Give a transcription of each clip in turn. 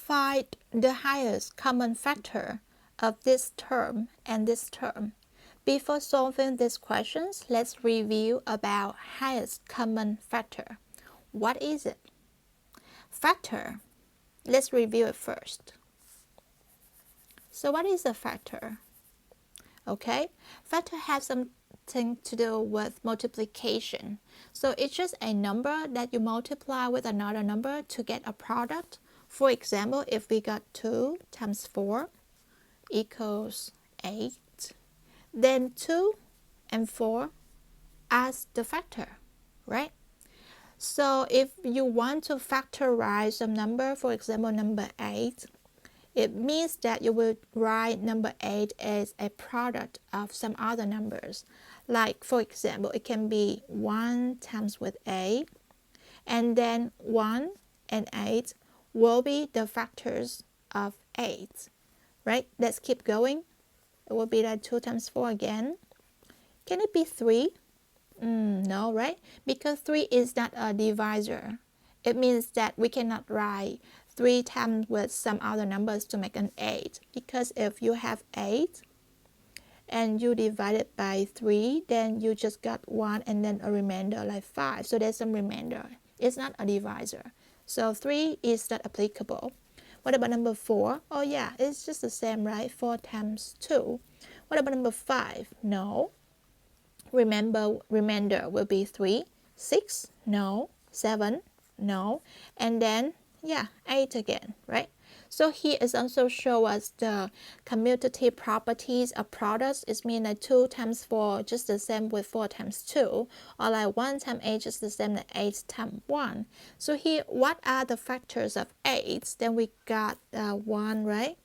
Find the highest common factor of this term and this term. Before solving these questions, let's review about highest common factor. What is it? Factor. Let's review it first. So what is a factor? Okay, factor has something to do with multiplication. So it's just a number that you multiply with another number to get a product. For example, if we got 2 times 4 equals 8, then 2 and 4 as the factor, right? So if you want to factorize some number, for example, number 8, it means that you will write number 8 as a product of some other numbers. Like, for example, it can be 1 times with 8, and then 1 and 8 will be the factors of 8, right? Let's keep going. It will be like 2 times 4 again. Can it be 3? No, right? Because 3 is not a divisor. It means that we cannot write 3 times with some other numbers to make an 8. Because if you have 8 and you divide it by 3, then you just got 1 and then a remainder like 5. So there's some remainder. It's not a divisor. So 3 is not applicable. What about number 4? Oh yeah, it's just the same, right? 4 times 2. What about number 5? No. Remember, remainder will be 3. 6? No. 7? No. And then, yeah, 8 again, right? So here is also show us the commutative properties of products. It means like 2 times 4 just the same with 4 times 2, or like 1 times 8 just the same as 8 times 1. So here, what are the factors of 8? Then we got 1, right?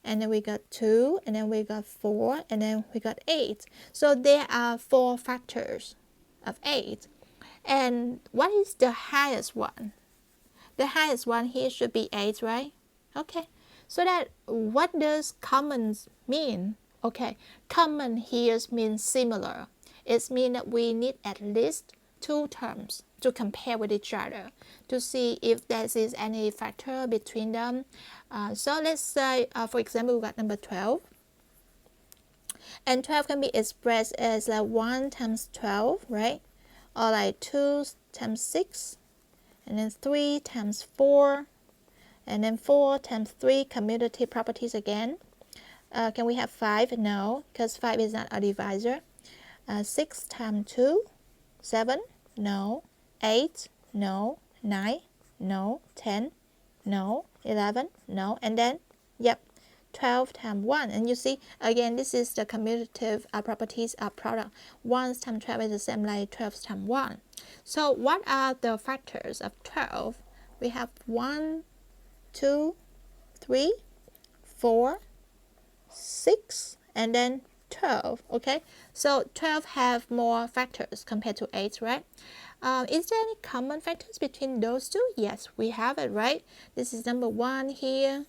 And then we got 2, and then we got 4, and then we got 8. So there are 4 factors of 8. And what is the highest one? The highest one here should be 8, right? Okay, so that what does common mean? Okay, common here means similar. It means that we need at least 2 terms to compare with each other to see if there is any factor between them. So let's say, for example, we got number 12. And 12 can be expressed as like 1 times 12, right? Or like 2 times 6, and then 3 times 4, and then 4 times 3, commutative properties again. Can we have 5? No, because 5 is not a divisor. 6 times 2, 7? No. 8? No. 9? No. 10? No. 11? No. And then, yep, 12 times 1. And you see, again, this is the commutative properties of product. 1 times 12 is the same like 12 times 1. So what are the factors of 12? We have 1, 2, 3, 4, 6, and then 12. Okay, so 12 have more factors compared to 8, right? Is there any common factors between those two? Yes, we have it, right? This is number 1 here,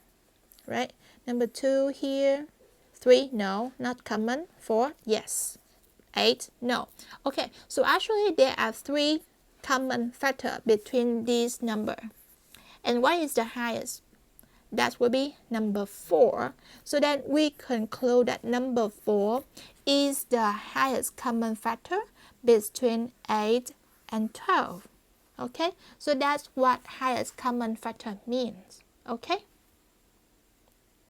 right? Number 2 here. 3, no, not common. 4, yes. 8, no. Okay, so actually there are 3 common factors between these numbers. And what is the highest? That will be number 4. So then we conclude that number 4 is the highest common factor between 8 and 12. Okay, so that's what highest common factor means. Okay.